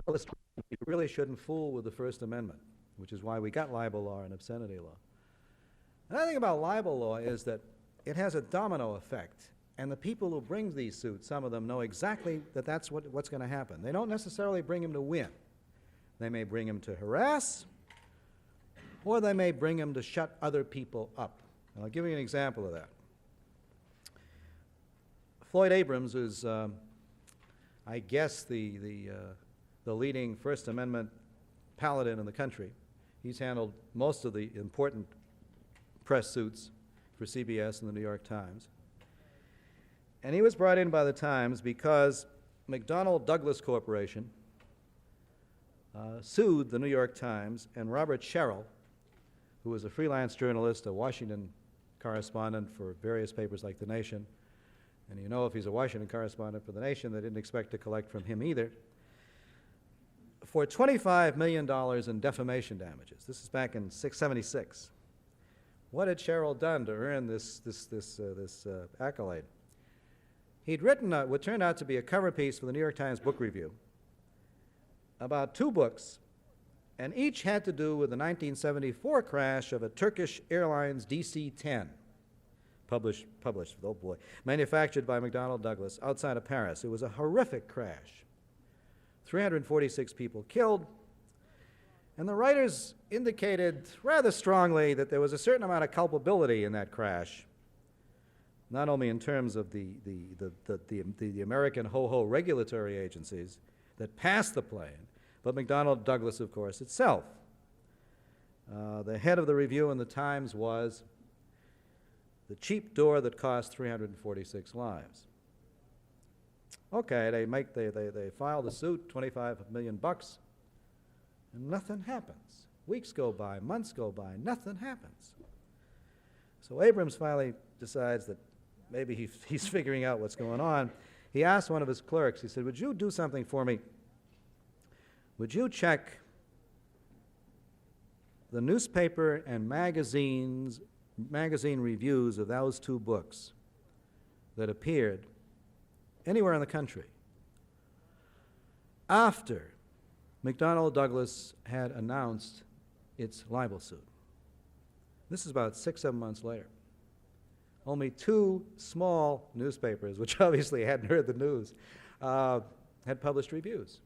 You really shouldn't fool with the First Amendment, which is why we got libel law and obscenity law. Another thing about libel law is that it has a domino effect, and the people who bring these suits, some of them know exactly that that's what's going to happen. They don't necessarily bring him to win. They may bring him to harass, or they may bring him to shut other people up. And I'll give you an example of that. Floyd Abrams is, I guess, the leading First Amendment paladin in the country. He's handled most of the important press suits for CBS and the New York Times. And he was brought in by the Times because McDonnell Douglas Corporation sued the New York Times, and Robert Sherrill, who was a freelance journalist, a Washington correspondent for various papers like The Nation, and you know if he's a Washington correspondent for The Nation, they didn't expect to collect from him either, for $25 million in defamation damages. This is back in 1976. What had Sherrill done to earn this accolade? He'd written what turned out to be a cover piece for the New York Times Book Review about 2 books, and each had to do with the 1974 crash of a Turkish Airlines DC-10, published, oh boy, manufactured by McDonnell Douglas outside of Paris. It was a horrific crash. 346 people killed, and the writers indicated rather strongly that there was a certain amount of culpability in that crash, not only in terms of the American ho-ho regulatory agencies that passed the plane, but McDonnell Douglas, of course, itself. The head of the review in the Times was the cheap door that cost 346 lives. Okay, they file the suit, $25 million, and nothing happens. Weeks go by, months go by, nothing happens. So Abrams finally decides that maybe he's figuring out what's going on. He asked one of his clerks, he said, would you do something for me? Would you check the newspaper and magazine reviews of those 2 books that appeared anywhere in the country after McDonnell Douglas had announced its libel suit? This is about 6, 7 months later. Only 2 small newspapers, which obviously hadn't heard the news, had published reviews,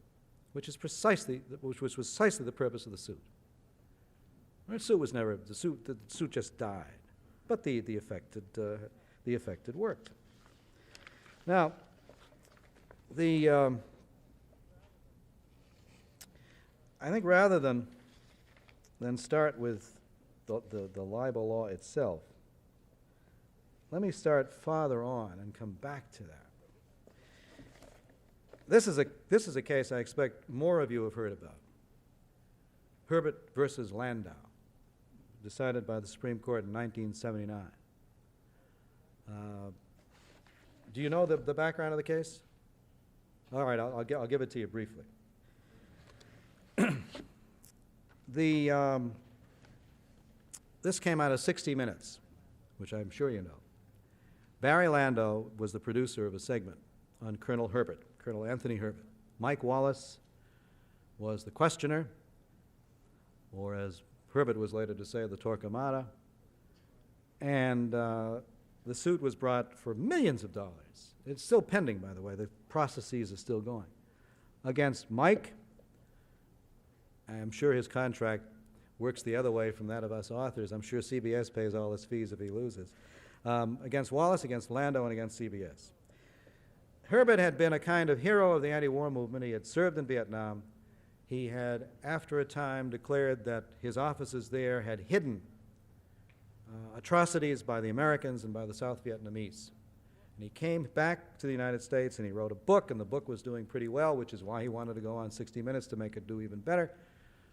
which was precisely the purpose of the suit. The suit just died, but the effect had worked. Now, I think rather than start with the libel law itself, let me start farther on and come back to that. This is a case I expect more of you have heard about. Herbert versus Landau, decided by the Supreme Court in 1979. Do you know the background of the case? All right, I'll give it to you briefly. This came out of 60 Minutes, which I'm sure you know. Barry Landau was the producer of a segment on Colonel Herbert, Colonel Anthony Herbert. Mike Wallace was the questioner, or as Herbert was later to say, the Torquemada. And the suit was brought for millions of dollars. It's still pending, by the way. The processes are still going. Against Mike, I'm sure his contract works the other way from that of us authors. I'm sure CBS pays all his fees if he loses. Against Wallace, against Landau, and against CBS. Herbert had been a kind of hero of the anti-war movement. He had served in Vietnam. He had, after a time, declared that his officers there had hidden atrocities by the Americans and by the South Vietnamese. And he came back to the United States and he wrote a book, and the book was doing pretty well, which is why he wanted to go on 60 Minutes to make it do even better,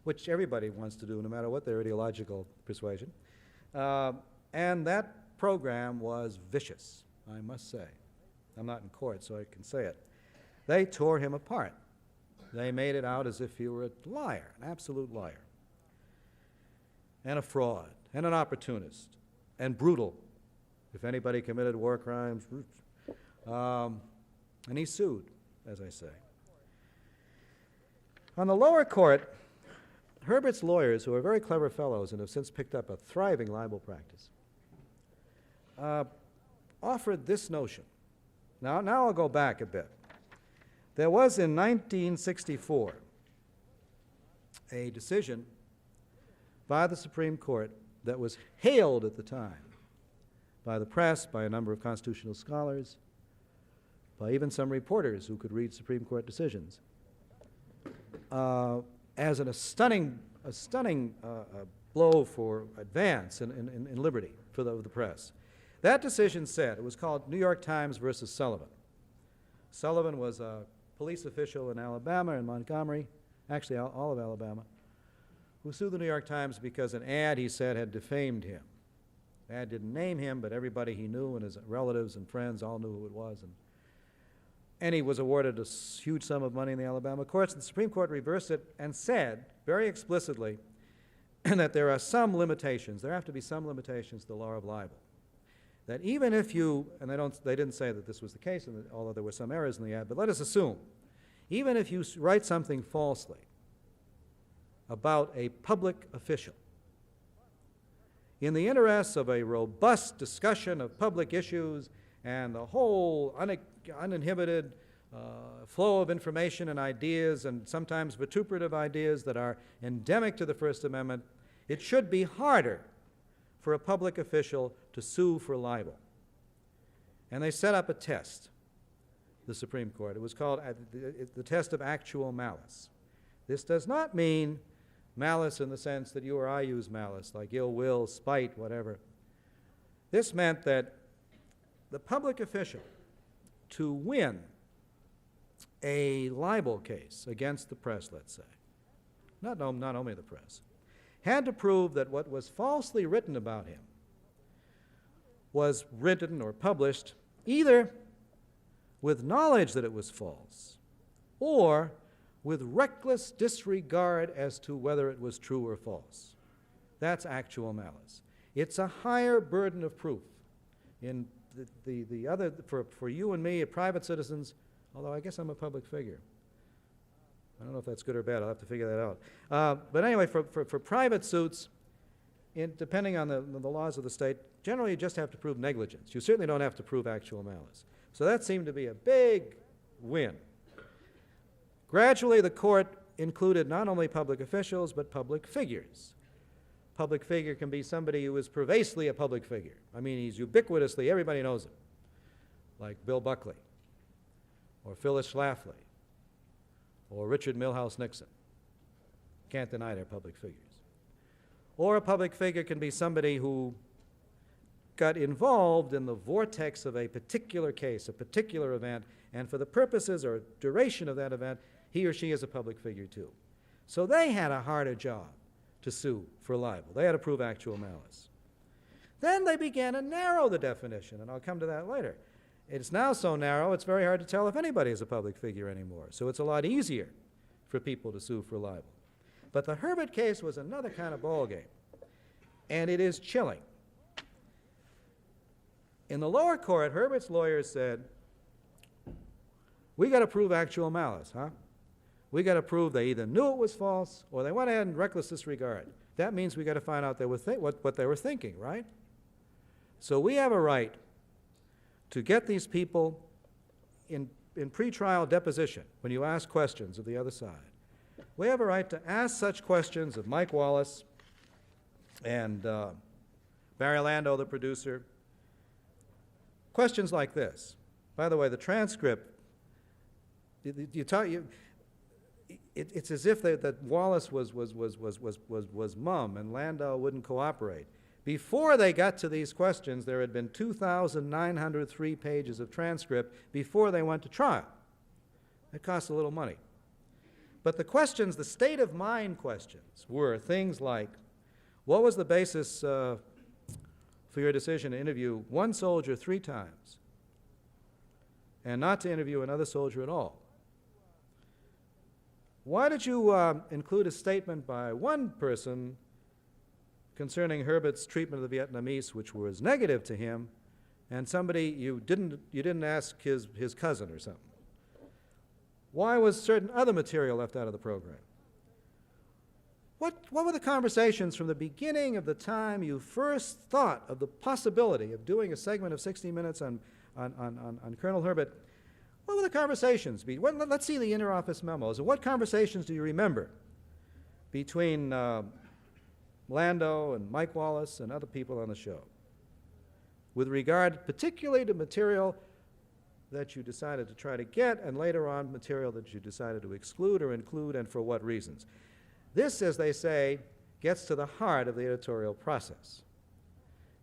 which everybody wants to do no matter what their ideological persuasion. And that program was vicious, I must say. I'm not in court, so I can say it. They tore him apart. They made it out as if he were a liar, an absolute liar, and a fraud, and an opportunist, and brutal. If anybody committed war crimes, and he sued, as I say. On the lower court, Herbert's lawyers, who are very clever fellows and have since picked up a thriving libel practice, offered this notion. Now I'll go back a bit. There was in 1964 a decision by the Supreme Court that was hailed at the time by the press, by a number of constitutional scholars, by even some reporters who could read Supreme Court decisions, as a stunning blow for advance in liberty for the press. That decision said, it was called New York Times versus Sullivan. Sullivan was a police official in Alabama, in Montgomery, actually all of Alabama, who sued the New York Times because an ad, he said, had defamed him. The ad didn't name him, but everybody he knew and his relatives and friends all knew who it was. And he was awarded a huge sum of money in the Alabama courts. The Supreme Court reversed it and said very explicitly that there are some limitations. There have to be some limitations to the law of libel. That even if you, and they didn't say that this was the case, although there were some errors in the ad, but let us assume, even if you write something falsely about a public official, in the interests of a robust discussion of public issues and the whole uninhibited flow of information and ideas, and sometimes vituperative ideas that are endemic to the First Amendment, it should be harder for a public official to sue for libel. And they set up a test, the Supreme Court. It was called the test of actual malice. This does not mean malice in the sense that you or I use malice, like ill will, spite, whatever. This meant that the public official, to win a libel case against the press, let's say, not only the press, had to prove that what was falsely written about him was written or published either with knowledge that it was false or with reckless disregard as to whether it was true or false. That's actual malice. It's a higher burden of proof. In the other, for you and me, private citizens, although I guess I'm a public figure. I don't know if that's good or bad. I'll have to figure that out. But anyway, for private suits, depending on the laws of the state, generally you just have to prove negligence. You certainly don't have to prove actual malice. So that seemed to be a big win. Gradually, the court included not only public officials, but public figures. Public figure can be somebody who is pervasively a public figure. I mean, he's ubiquitously, everybody knows him, like Bill Buckley, or Phyllis Schlafly, or Richard Milhouse Nixon. Can't deny they're public figures. Or a public figure can be somebody who got involved in the vortex of a particular case, a particular event, and for the purposes or duration of that event, he or she is a public figure too. So they had a harder job to sue for libel. They had to prove actual malice. Then they began to narrow the definition, and I'll come to that later. It's now so narrow, it's very hard to tell if anybody is a public figure anymore. So it's a lot easier for people to sue for libel. But the Herbert case was another kind of ballgame, and it is chilling. In the lower court, Herbert's lawyers said, we got to prove actual malice, huh? We got to prove they either knew it was false or they went ahead in reckless disregard. That means we got to find out what they were thinking, right? So we have a right to get these people in pretrial deposition, when you ask questions of the other side. We have a right to ask such questions of Mike Wallace and Barry Lando, the producer. Questions like this. By the way, the transcript, it's as if that Wallace was mum and Landau wouldn't cooperate. Before they got to these questions, there had been 2,903 pages of transcript before they went to trial. It cost a little money. But the questions, the state of mind questions, were things like, what was the basis for your decision to interview one soldier 3 times and not to interview another soldier at all? Why did you include a statement by one person concerning Herbert's treatment of the Vietnamese, which was negative to him, and somebody you didn't ask his cousin or something? Why was certain other material left out of the program? What were the conversations from the beginning of the time you first thought of the possibility of doing a segment of 60 Minutes on Colonel Herbert? What were the conversations? Let's see the inter-office memos. And what conversations do you remember between Lando and Mike Wallace and other people on the show with regard particularly to material that you decided to try to get, and later on material that you decided to exclude or include, and for what reasons? This, as they say, gets to the heart of the editorial process.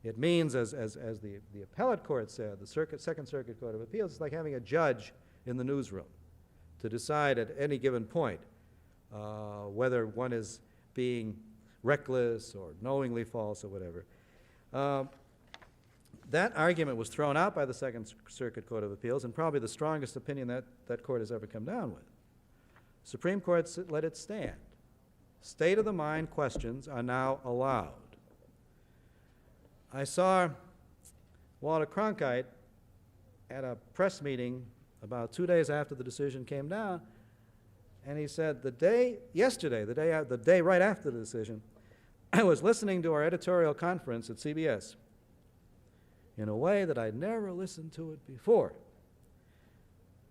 It means, as the appellate court said, the Second Circuit Court of Appeals, it's like having a judge in the newsroom to decide at any given point whether one is being reckless or knowingly false or whatever. That argument was thrown out by the Second Circuit Court of Appeals, and probably the strongest opinion that court has ever come down with. Supreme Court let it stand. State-of-the-mind questions are now allowed. I saw Walter Cronkite at a press meeting about 2 days after the decision came down, and he said, the day right after the decision, I was listening to our editorial conference at CBS in a way that I'd never listened to it before.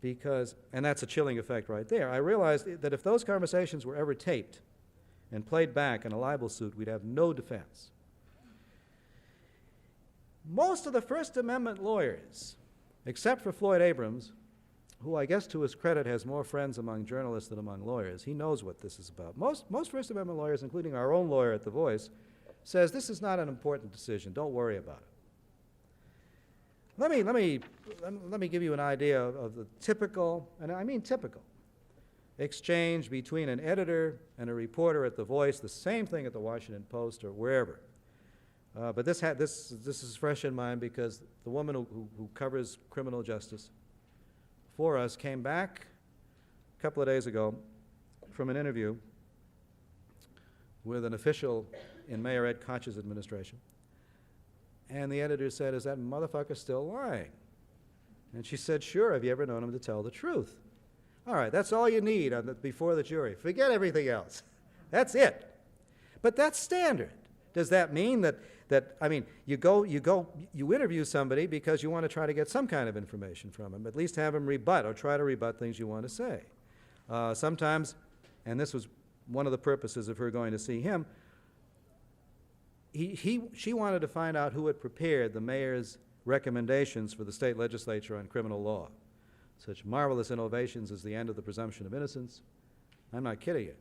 Because, and that's a chilling effect right there, I realized that if those conversations were ever taped and played back in a libel suit, we'd have no defense. Most of the First Amendment lawyers, except for Floyd Abrams, who I guess to his credit has more friends among journalists than among lawyers, he knows what this is about. Most First Amendment lawyers, including our own lawyer at The Voice, says this is not an important decision, don't worry about it. Let me give you an idea of the typical, and I mean typical, exchange between an editor and a reporter at The Voice, the same thing at the Washington Post or wherever. But this is fresh in mind because the woman who covers criminal justice for us came back a couple of days ago from an interview with an official in Mayor Ed Koch's administration. And the editor said, is that motherfucker still lying? And she said, sure, have you ever known him to tell the truth? All right, that's all you need before the jury. Forget everything else. That's it. But that's standard. Does that mean that I mean, you interview somebody because you want to try to get some kind of information from him, at least have him rebut or try to rebut things you want to say. Sometimes, and this was one of the purposes of her going to see him, she wanted to find out who had prepared the mayor's recommendations for the state legislature on criminal law. Such marvelous innovations as the end of the presumption of innocence. I'm not kidding you.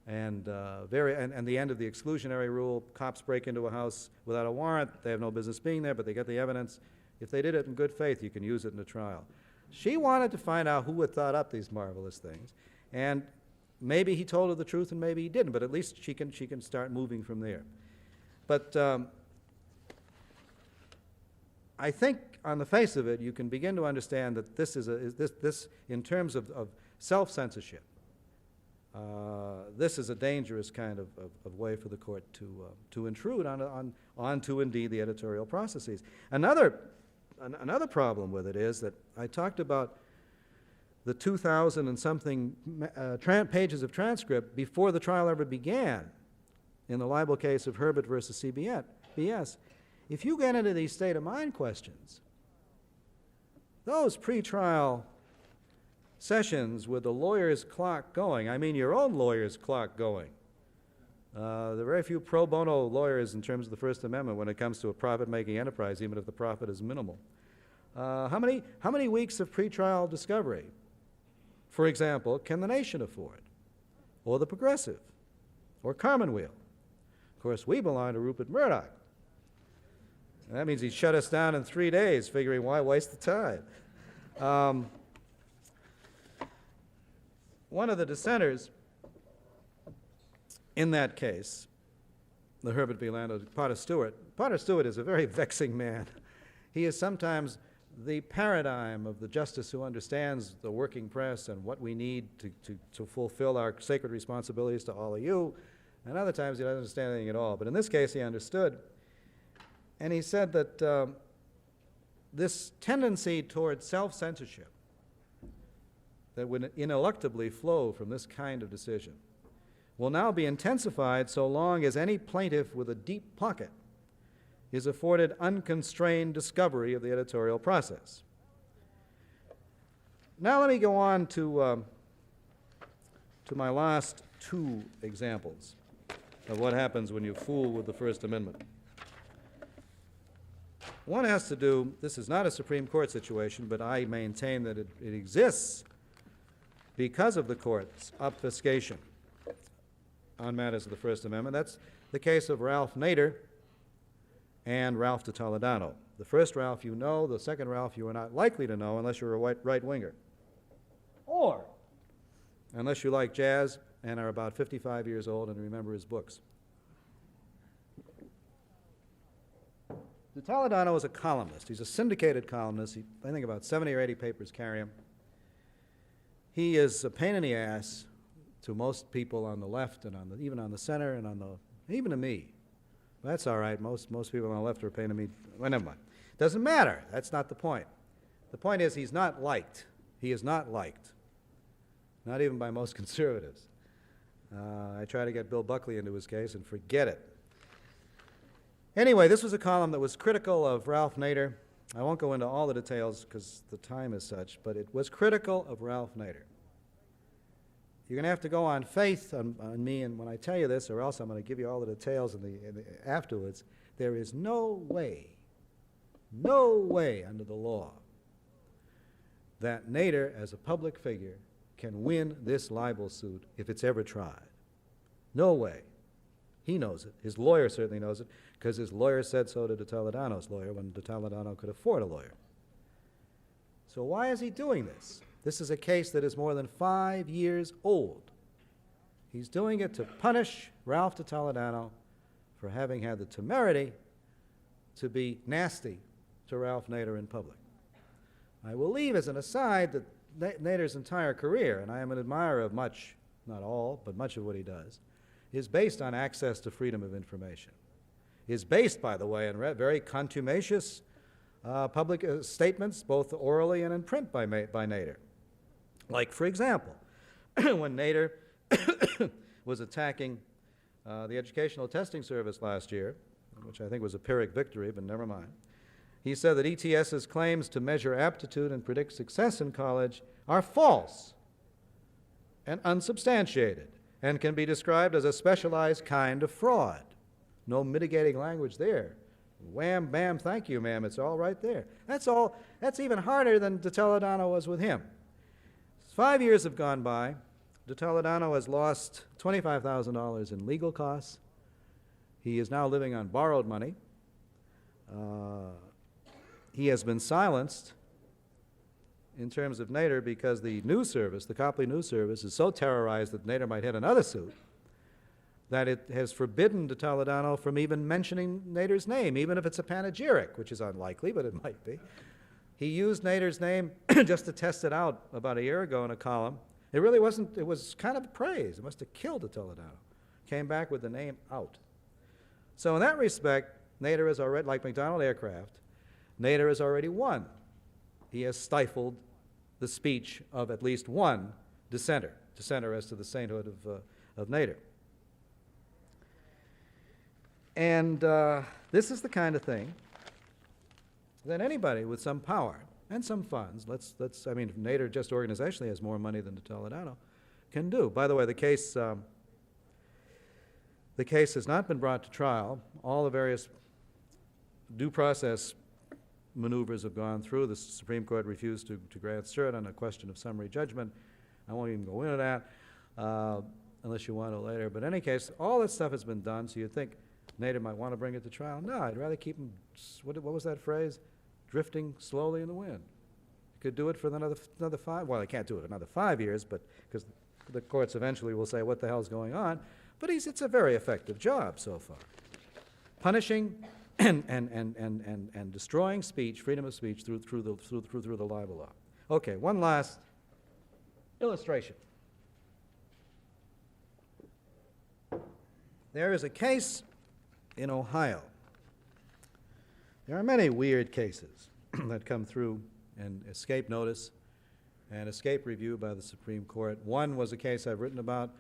And the end of the exclusionary rule. Cops break into a house without a warrant. They have no business being there, but they get the evidence. If they did it in good faith, you can use it in a trial. She wanted to find out who had thought up these marvelous things. And maybe he told her the truth and maybe he didn't, but at least she can start moving from there. But I think on the face of it, you can begin to understand that this in terms of self-censorship, this is a dangerous kind of way for the court to intrude onto indeed the editorial processes. Another problem with it is that I talked about the 2,000 and something pages of transcript before the trial ever began in the libel case of Herbert versus CBS. If you get into these state of mind questions, those pretrial sessions with the lawyer's clock going, I mean your own lawyer's clock going. There are very few pro bono lawyers in terms of the First Amendment when it comes to a profit-making enterprise, even if the profit is minimal. How many weeks of pretrial discovery, for example, can the Nation afford? Or the Progressive? Or Commonweal? Of course, we belong to Rupert Murdoch. And that means he shut us down in 3 days, figuring why waste the time. One of the dissenters in that case, the Herbert v. Lando, Potter Stewart. Potter Stewart is a very vexing man. He is sometimes the paradigm of the justice who understands the working press and what we need to fulfill our sacred responsibilities to all of you, and other times he doesn't understand anything at all. But in this case, he understood. And he said that this tendency toward self-censorship that would ineluctably flow from this kind of decision will now be intensified so long as any plaintiff with a deep pocket is afforded unconstrained discovery of the editorial process. Now let me go on to my last two examples of what happens when you fool with the First Amendment. One has to do, this is not a Supreme Court situation, but I maintain that it exists because of the court's obfuscation on matters of the First Amendment. That's the case of Ralph Nader and Ralph de Toledano. The first Ralph you know, the second Ralph you are not likely to know unless you're a right-winger. Or unless you like jazz and are about 55 years old and remember his books. De Toledano is a columnist. He's a syndicated columnist. I think about 70 or 80 papers carry him. He is a pain in the ass to most people on the left and even on the center and even to me. That's all right. Most people on the left are a pain to me. Well, never mind. Doesn't matter. That's not the point. The point is he's not liked. He is not liked. Not even by most conservatives. I tried to get Bill Buckley into his case and forget it. Anyway, this was a column that was critical of Ralph Nader. I won't go into all the details because the time is such, but it was critical of Ralph Nader. You're going to have to go on faith on me and when I tell you this, or else I'm going to give you all the details afterwards. There is no way under the law that Nader, as a public figure, can win this libel suit if it's ever tried. No way. He knows it. His lawyer certainly knows it, because his lawyer said so to de Toledano's lawyer when de Toledano could afford a lawyer. So why is he doing this? This is a case that is more than 5 years old. He's doing it to punish Ralph de Toledano for having had the temerity to be nasty to Ralph Nader in public. I will leave as an aside that Nader's entire career, and I am an admirer of much, not all, but much of what he does, is based on access to freedom of information. Is based, by the way, on very contumacious public statements, both orally and in print by Nader. Like, for example, when Nader was attacking the Educational Testing Service last year, which I think was a Pyrrhic victory, but never mind, he said that ETS's claims to measure aptitude and predict success in college are false and unsubstantiated and can be described as a specialized kind of fraud. No mitigating language there. Wham, bam, thank you, ma'am, it's all right there. That's all. That's even harder than de Toledano was with him. 5 years have gone by. De Toledano has lost $25,000 in legal costs. He is now living on borrowed money. He has been silenced in terms of Nader because the news service, the Copley News Service, is so terrorized that Nader might hit another suit that it has forbidden de Toledano from even mentioning Nader's name, even if it's a panegyric, which is unlikely, but it might be. He used Nader's name just to test it out about a year ago in a column. It really wasn't, it was kind of praise. It must have killed de Toledano. Came back with the name out. So in that respect, Nader is already, like McDonnell Aircraft, Nader has already won. He has stifled the speech of at least one dissenter as to the sainthood of Nader. And this is the kind of thing that anybody with some power and some funds, I mean, Nader just organizationally has more money than de Toledano, can do. By the way, the case has not been brought to trial. All the various due process maneuvers have gone through. The Supreme Court refused to grant cert on a question of summary judgment. I won't even go into that unless you want to later. But in any case, all that stuff has been done, so you'd think Nader might want to bring it to trial. No, I'd rather keep him, what was that phrase? Drifting slowly in the wind. He could do it for another 5, well, he can't do it another 5 years, but because the courts eventually will say, what the hell's going on? But it's a very effective job so far. Punishing and destroying speech, freedom of speech, through the libel law. Okay, one last illustration. There is a case in Ohio. There are many weird cases that come through and escape notice and escape review by the Supreme Court. One was a case I've written about,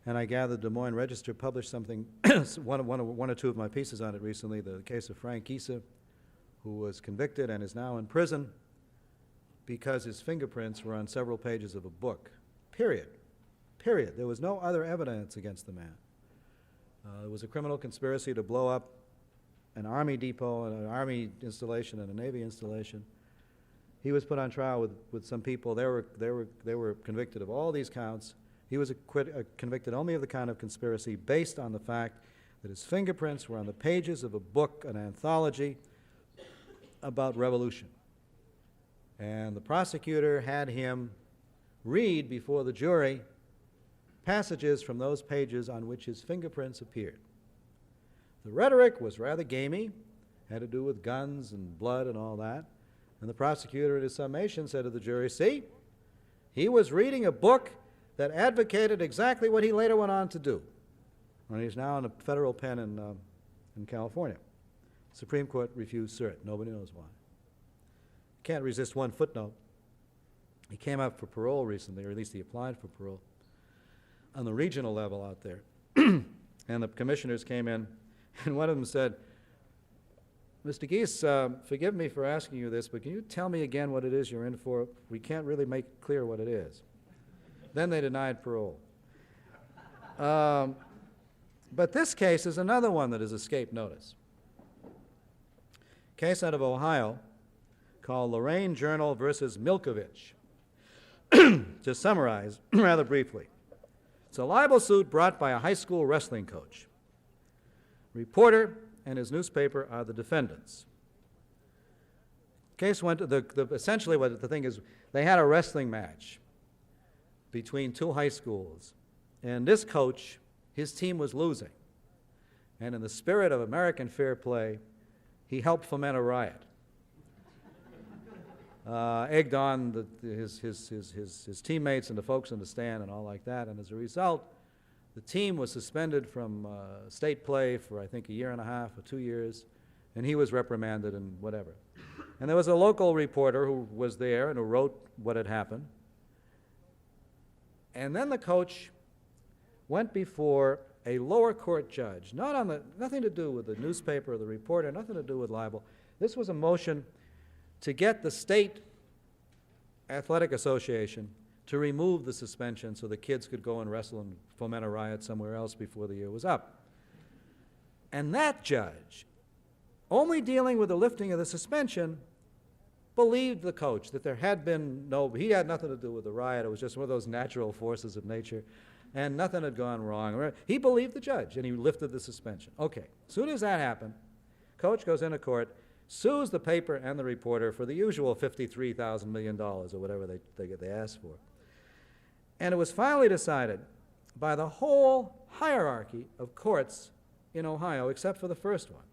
and I gather the Des Moines Register published something, one or two of my pieces on it recently, the case of Frank Gisa, who was convicted and is now in prison because his fingerprints were on several pages of a book. Period. Period. There was no other evidence against the man. It was a criminal conspiracy to blow up an Army depot, and an Army installation, and a Navy installation. He was put on trial with some people. They were convicted of all these counts. He was convicted only of the count of conspiracy based on the fact that his fingerprints were on the pages of a book, an anthology about revolution. And the prosecutor had him read before the jury passages from those pages on which his fingerprints appeared. The rhetoric was rather gamey, had to do with guns and blood and all that. And the prosecutor in his summation said to the jury, see, he was reading a book that advocated exactly what he later went on to do. And he's now in a federal pen in California. Supreme Court refused cert. Nobody knows why. Can't resist one footnote. He came up for parole recently, or at least he applied for parole, on the regional level out there. And the commissioners came in, and one of them said, Mr. Gies, forgive me for asking you this, but can you tell me again what it is you're in for? We can't really make clear what it is. Then they denied parole. But this case is another one that has escaped notice. Case out of Ohio called Lorraine Journal versus Milkovich. To summarize rather briefly, it's a libel suit brought by a high school wrestling coach. Reporter and his newspaper are the defendants. Case went to essentially what the thing is, they had a wrestling match between two high schools, and this coach, his team was losing, and in the spirit of American fair play, he helped foment a riot. Egged on his teammates and the folks in the stand and all like that, and as a result, the team was suspended from state play for, I think, 1.5 years or 2 years, and he was reprimanded and whatever. And there was a local reporter who was there and who wrote what had happened. And then the coach went before a lower court judge, nothing to do with the newspaper or the reporter, nothing to do with libel. This was a motion to get the state athletic association to remove the suspension so the kids could go and wrestle and foment a riot somewhere else before the year was up. And that judge, only dealing with the lifting of the suspension, believed the coach that there had been he had nothing to do with the riot. It was just one of those natural forces of nature, and nothing had gone wrong. He believed the judge, and he lifted the suspension. Okay, as soon as that happened, coach goes into court, sues the paper and the reporter for the usual $53,000 million or whatever they asked for. And it was finally decided by the whole hierarchy of courts in Ohio, except for the first one.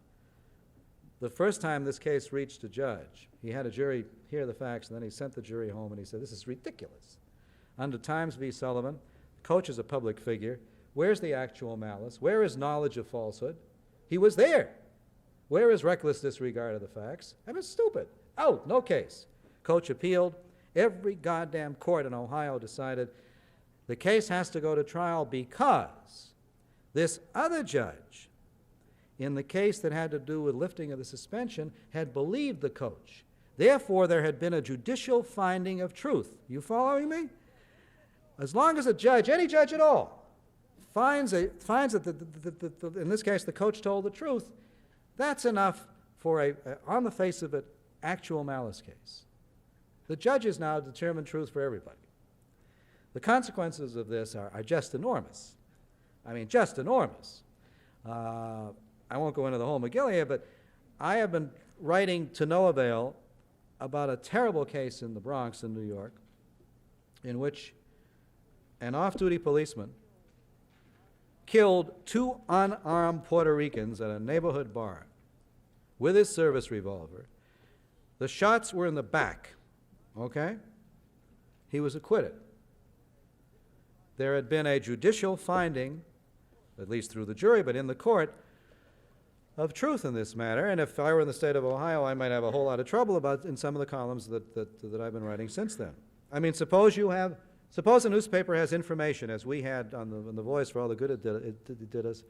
The first time this case reached a judge, he had a jury hear the facts, and then he sent the jury home, and he said, this is ridiculous. Under Times v. Sullivan, coach is a public figure. Where's the actual malice? Where is knowledge of falsehood? He was there. Where is reckless disregard of the facts? I mean, it's stupid. Out, no case. Coach appealed. Every goddamn court in Ohio decided the case has to go to trial because this other judge, in the case that had to do with lifting of the suspension, had believed the coach. Therefore, there had been a judicial finding of truth. You following me? As long as a judge, any judge at all, finds that in this case the coach told the truth, that's enough for on the face of it, actual malice case. The judges now determine truth for everybody. The consequences of this are just enormous. I mean, just enormous. I won't go into the whole McGill here, but I have been writing to no avail about a terrible case in the Bronx in New York in which an off-duty policeman killed 2 unarmed Puerto Ricans at a neighborhood bar with his service revolver. The shots were in the back, okay? He was acquitted. There had been a judicial finding, at least through the jury, but in the court, of truth in this matter, and if I were in the state of Ohio, I might have a whole lot of trouble in some of the columns that I've been writing since then. I mean, suppose you have Suppose a newspaper has information, as we had on the Voice, for all the good it did us,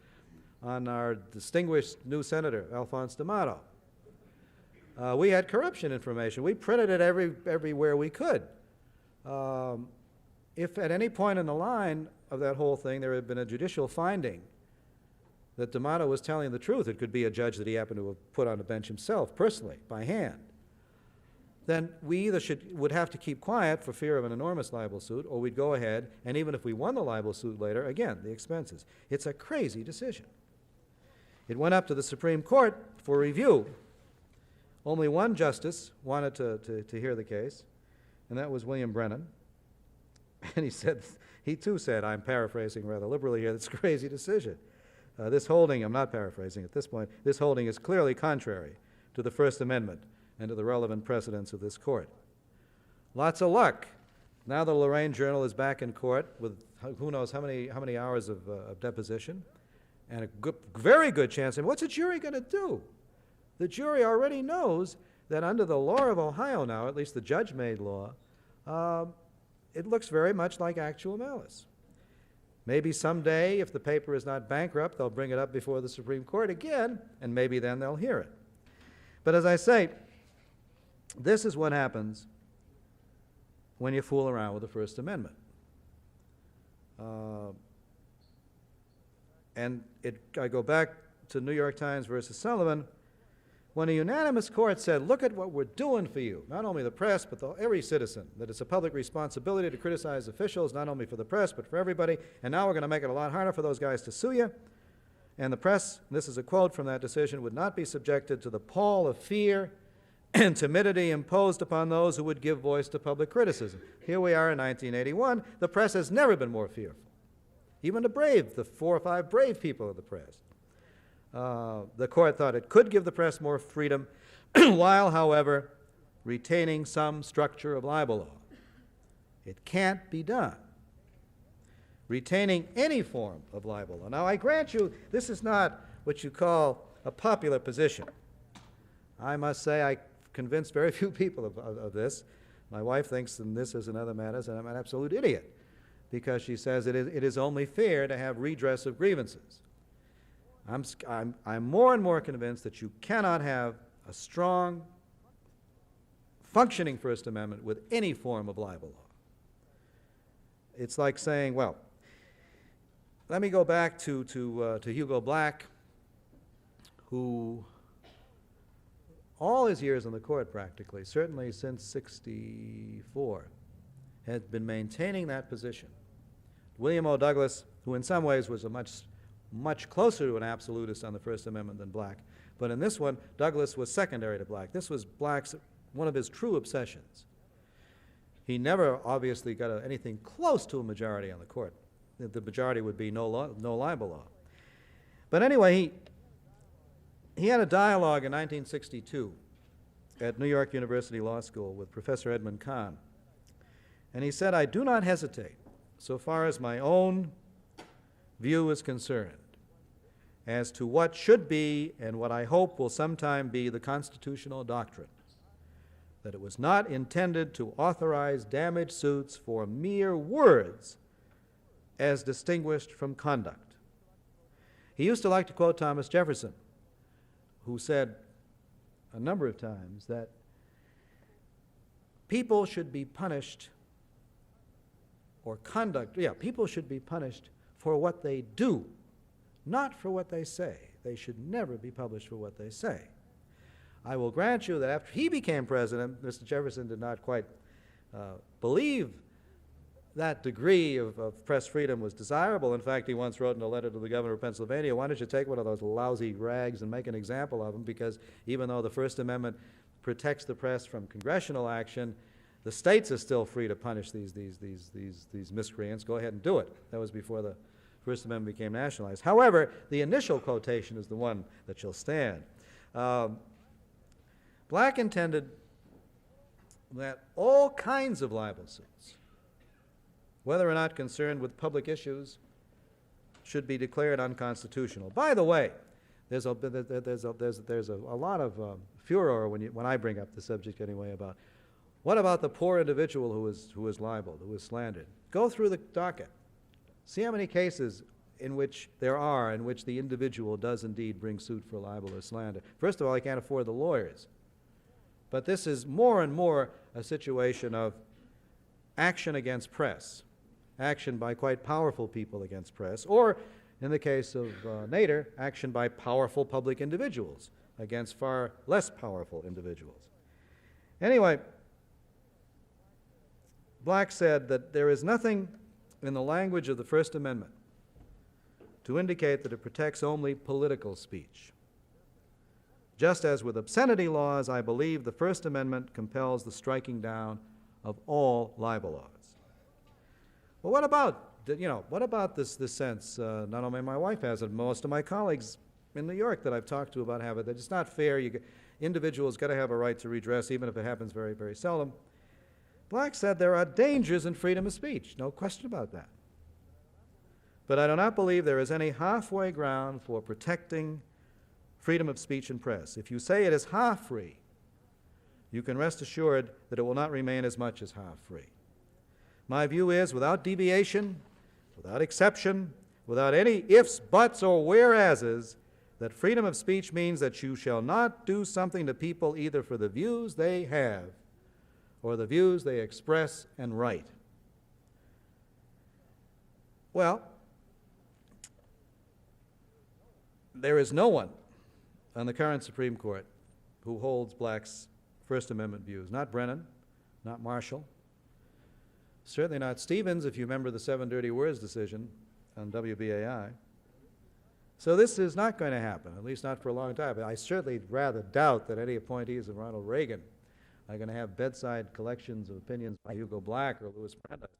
on our distinguished new senator, Alphonse D'Amato. We had corruption information. We printed it everywhere we could. If at any point in the line of that whole thing there had been a judicial finding that D'Amato was telling the truth, it could be a judge that he happened to have put on the bench himself, personally, by hand, then we either would have to keep quiet for fear of an enormous libel suit, or we'd go ahead, and even if we won the libel suit later, again, the expenses. It's a crazy decision. It went up to the Supreme Court for review. Only one justice wanted to hear the case, and that was William Brennan. And he too said, I'm paraphrasing rather liberally here, it's a crazy decision. This holding, I'm not paraphrasing at this point, this holding is clearly contrary to the First Amendment and to the relevant precedents of this court. Lots of luck. Now the Lorraine Journal is back in court with who knows how many hours of deposition, and a very good chance. And what's a jury going to do? The jury already knows that under the law of Ohio now, at least the judge-made law, it looks very much like actual malice. Maybe someday, if the paper is not bankrupt, they'll bring it up before the Supreme Court again, and maybe then they'll hear it. But as I say, this is what happens when you fool around with the First Amendment. I go back to New York Times versus Sullivan, when a unanimous court said, look at what we're doing for you, not only the press, but every citizen, that it's a public responsibility to criticize officials, not only for the press, but for everybody, and now we're going to make it a lot harder for those guys to sue you. And the press, this is a quote from that decision, would not be subjected to the pall of fear and timidity imposed upon those who would give voice to public criticism. Here we are in 1981. The press has never been more fearful. Even the 4 or 5 brave people of the press. The court thought it could give the press more freedom while, however, retaining some structure of libel law. It can't be done. Retaining any form of libel law. Now, I grant you, this is not what you call a popular position. I must say I convinced very few people of this. My wife thinks in this as in other matters that I'm an absolute idiot because she says it is only fair to have redress of grievances. I'm more and more convinced that you cannot have a strong, functioning First Amendment with any form of libel law. It's like saying, well, let me go back to Hugo Black, who all his years on the court practically, certainly since '64, had been maintaining that position. William O. Douglas, who in some ways was a much closer to an absolutist on the First Amendment than Black. But in this one, Douglas was secondary to Black. This was Black's, one of his true obsessions. He never obviously got anything close to a majority on the court. The majority would be no libel law. But anyway, he had a dialogue in 1962 at New York University Law School with Professor Edmund Kahn. And he said, I do not hesitate, so far as my own view is concerned, as to what should be and what I hope will sometime be the constitutional doctrine, that it was not intended to authorize damage suits for mere words as distinguished from conduct. He used to like to quote Thomas Jefferson, who said a number of times that people should be punished, or people should be punished for what they do, not for what they say. They should never be published for what they say. I will grant you that after he became president, Mr. Jefferson did not quite believe that degree of press freedom was desirable. In fact, he once wrote in a letter to the governor of Pennsylvania, why don't you take one of those lousy rags and make an example of him, because even though the First Amendment protects the press from congressional action, the states are still free to punish these miscreants. Go ahead and do it. That was before the First Amendment became nationalized. However, the initial quotation is the one that shall stand. Black intended that all kinds of libel suits, whether or not concerned with public issues, should be declared unconstitutional. By the way, there's a lot of furor when I bring up the subject anyway about What about the poor individual who is libeled, who is slandered? Go through the docket. See how many cases in which the individual does indeed bring suit for libel or slander. First of all, he can't afford the lawyers. But this is more and more a situation of action against press, action by quite powerful people against press, or in the case of Nader, action by powerful public individuals against far less powerful individuals. Anyway, Black said that there is nothing in the language of the First Amendment to indicate that it protects only political speech. Just as with obscenity laws, I believe the First Amendment compels the striking down of all libel laws. Well, what about this sense, not only my wife has it, most of my colleagues in New York that I've talked to about have it, that it's not fair, individuals got to have a right to redress, even if it happens very, very seldom. Black said there are dangers in freedom of speech, no question about that. But I do not believe there is any halfway ground for protecting freedom of speech and press. If you say it is half free, you can rest assured that it will not remain as much as half free. My view is, without deviation, without exception, without any ifs, buts, or whereases, that freedom of speech means that you shall not do something to people either for the views they have or the views they express and write. Well, there is no one on the current Supreme Court who holds Black's First Amendment views. Not Brennan, not Marshall, certainly not Stevens, if you remember the 7 dirty words decision on WBAI. So this is not going to happen, at least not for a long time. I certainly rather doubt that any appointees of Ronald Reagan are going to have bedside collections of opinions by Hugo Black or Louis Brandeis.